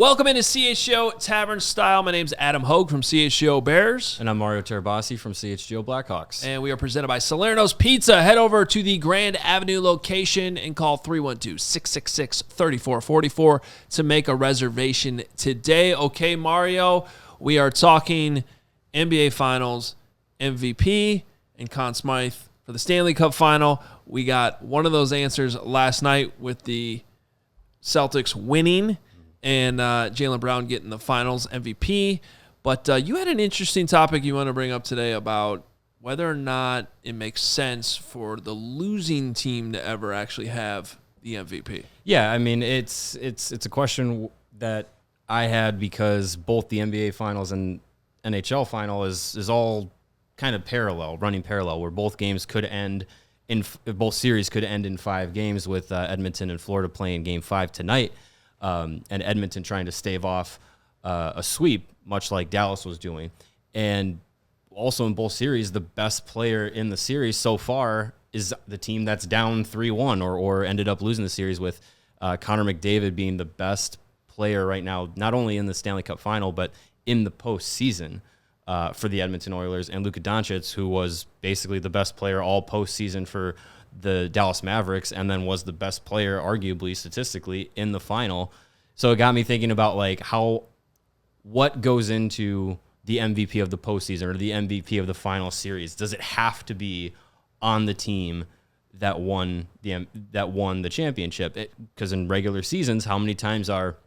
Welcome into CHGO Tavern Style. My name's Adam Hoge from CHGO Bears. And I'm Mario Tirabassi from CHGO Blackhawks. And we are presented by Salerno's Pizza. Head over to the Grand Avenue location and call 312-666-3444 to make a reservation today. Okay, Mario, we are talking NBA Finals MVP and Conn Smythe for the Stanley Cup Final. We got one of those answers last night with the Celtics winning and Jaylen Brown getting the Finals MVP. But you had an interesting topic you want to bring up today about whether or not it makes sense for the losing team to ever actually have the MVP. Yeah, I mean, it's a question that I had because both the NBA Finals and NHL Final is all kind of running parallel, where both games could end both series could end in 5 games, with Edmonton and Florida playing Game 5 tonight. And Edmonton trying to stave off a sweep, much like Dallas was doing. And also in both series, the best player in the series so far is the team that's down 3-1 or ended up losing the series, with Connor McDavid being the best player right now, not only in the Stanley Cup Final, but in the postseason for the Edmonton Oilers, and Luka Doncic, who was basically the best player all postseason for the Dallas Mavericks, and then was the best player, arguably, statistically, in the final. So it got me thinking about what goes into the MVP of the postseason or the MVP of the final series. Does it have to be on the team that won the championship? Because in regular seasons, how many times are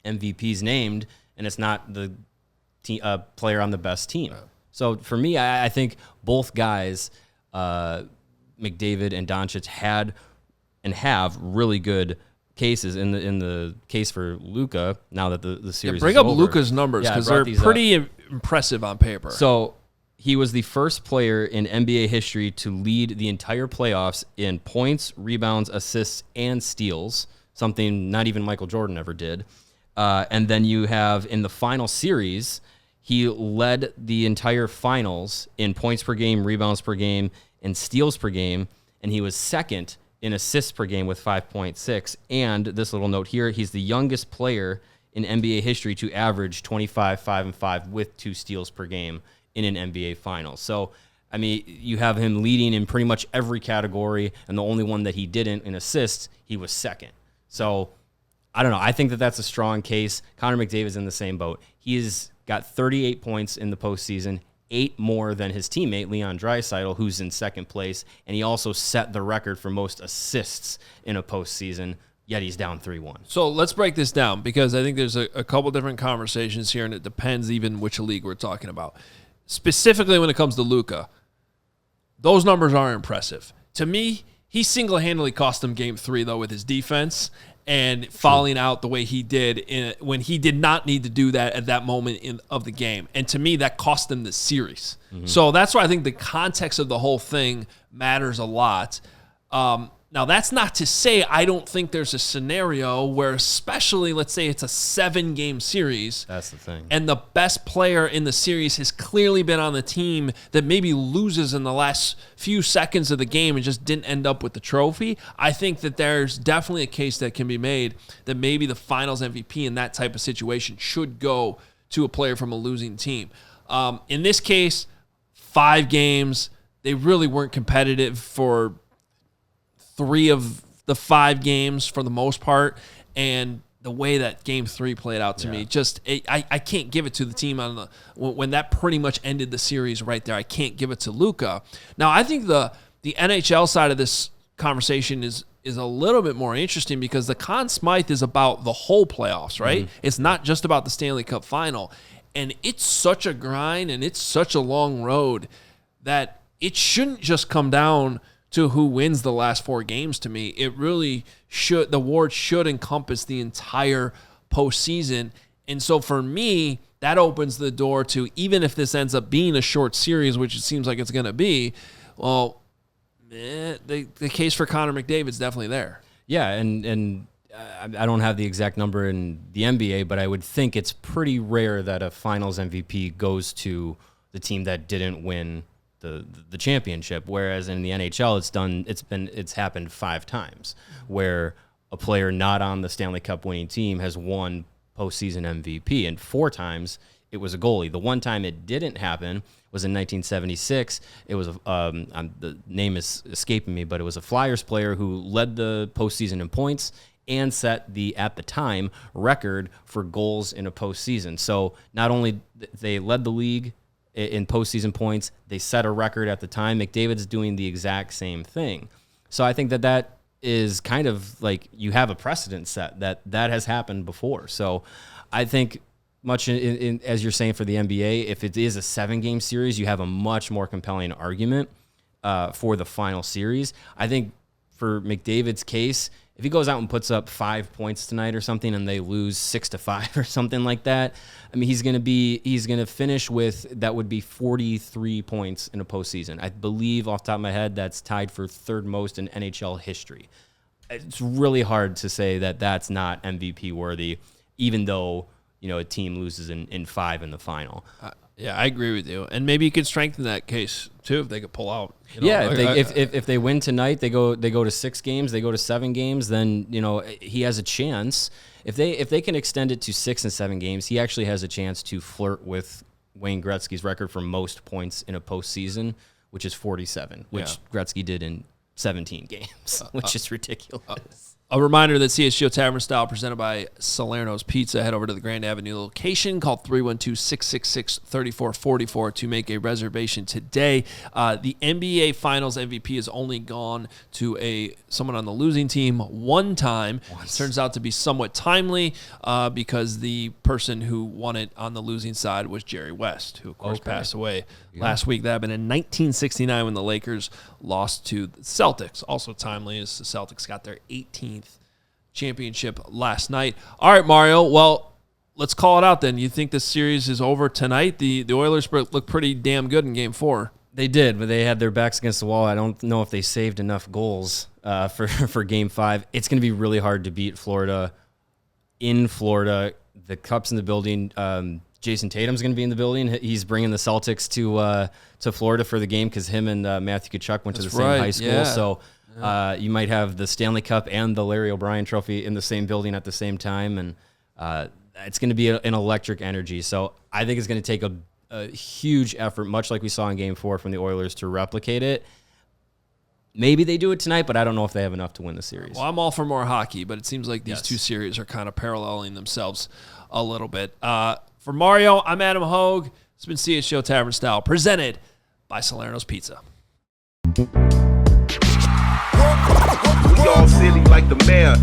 MVPs named and it's not the player on the best team? Wow. So for me, I think both guys, McDavid and Doncic, had and have really good cases. In the case for Luka, now that the series bring is up over, Luka's numbers, because they're pretty impressive on paper. So he was the first player in NBA history to lead the entire playoffs in points, rebounds, assists, and steals, something not even Michael Jordan ever did. And then you have, in the final series, he led the entire finals in points per game, rebounds per game, and steals per game, and he was second in assists per game with 5.6. And this little note here, he's the youngest player in NBA history to average 25, 5, and 5 with 2 steals per game in an NBA Finals. So, I mean, you have him leading in pretty much every category, and the only one that he didn't in assists, he was second. So, I don't know. I think that's a strong case. Connor McDavid's in the same boat. He's got 38 points in the postseason, 8 more than his teammate Leon Draisaitl, who's in second place, and he also set the record for most assists in a postseason, yet he's down 3-1. So let's break this down, because I think there's a couple different conversations here, and it depends even which league we're talking about. Specifically when it comes to Luka, those numbers are impressive. To me, he single-handedly cost them Game 3, though, with his defense and falling out the way he did when he did not need to do that at that moment of the game. And to me, that cost them the series. Mm-hmm. So that's why I think the context of the whole thing matters a lot. Now, that's not to say I don't think there's a scenario where, especially, let's say it's a 7-game series. That's the thing. And the best player in the series has clearly been on the team that maybe loses in the last few seconds of the game and just didn't end up with the trophy. I think that there's definitely a case that can be made that maybe the Finals MVP in that type of situation should go to a player from a losing team. In this case, 5 games, they really weren't competitive for 3 of the 5 games for the most part, and the way that Game 3 played out to me, I can't give it to the team when that pretty much ended the series right there. I can't give it to Luka. Now, I think the NHL side of this conversation is a little bit more interesting, because the Conn Smythe is about the whole playoffs, right? Mm-hmm. It's not just about the Stanley Cup Final, and it's such a grind and it's such a long road that it shouldn't just come down to who wins the last 4 games. To me, it really should. The award should encompass the entire postseason. And so for me, that opens the door to, even if this ends up being a short series, which it seems like it's going to be, well, the case for Connor McDavid is definitely there. Yeah, and I don't have the exact number in the NBA, but I would think it's pretty rare that a Finals MVP goes to the team that didn't win the championship, whereas in the NHL it's happened 5 times where a player not on the Stanley Cup winning team has won postseason MVP, and 4 times it was a goalie. The one time it didn't happen was in 1976. It was the name is escaping me, but it was a Flyers player who led the postseason in points and set the, at the time, record for goals in a postseason. So not only they led the league in postseason points, they set a record at the time. McDavid's doing the exact same thing. So I think that is kind of like you have a precedent set that has happened before. So I think much in as you're saying for the NBA, if it is a 7-game series, you have a much more compelling argument for the final series. I think for McDavid's case, if he goes out and puts up 5 points tonight or something and they lose 6-5 or something like that, I mean, he's going to finish with, that would be 43 points in a postseason. I believe off the top of my head, that's tied for 3rd most in NHL history. It's really hard to say that that's not MVP worthy, even though, you know, a team loses in 5 in the final. Yeah, I agree with you. And maybe you could strengthen that case too if they could pull out. You know, yeah, if they win tonight, they go to 6 games, they go to 7 games, then, you know, he has a chance. If they can extend it to 6 and 7 games, he actually has a chance to flirt with Wayne Gretzky's record for most points in a postseason, which is 47, which Gretzky did in 17 games, which is ridiculous. A reminder that CHGO Tavern Style presented by Salerno's Pizza. Head over to the Grand Avenue location. Call 312-666-3444 to make a reservation today. The NBA Finals MVP has only gone to someone on the losing team one time. Once. Turns out to be somewhat timely because the person who won it on the losing side was Jerry West, who, of course, passed away last week. That happened in 1969 when the Lakers lost to the Celtics. Also timely as the Celtics got their 18th championship last night. All right, Mario. Well, let's call it out then. You think this series is over tonight? The Oilers looked pretty damn good in Game 4. They did, but they had their backs against the wall. I don't know if they saved enough goals for Game 5. It's going to be really hard to beat Florida in Florida. The Cup's in the building. Jason Tatum's going to be in the building. He's bringing the Celtics to Florida for the game because him and Matthew Tkachuk went to the same high school. Yeah. So you might have the Stanley Cup and the Larry O'Brien Trophy in the same building at the same time, and it's going to be an electric energy. So I think it's going to take a huge effort, much like we saw in Game 4 from the Oilers, to replicate it. Maybe they do it tonight, but I don't know if they have enough to win the series. Well, I'm all for more hockey, but it seems like these two series are kind of paralleling themselves a little bit. For Mario, I'm Adam Hoge. It's been CHGO Tavern Style, presented by Salerno's Pizza. We all silly like the mayor.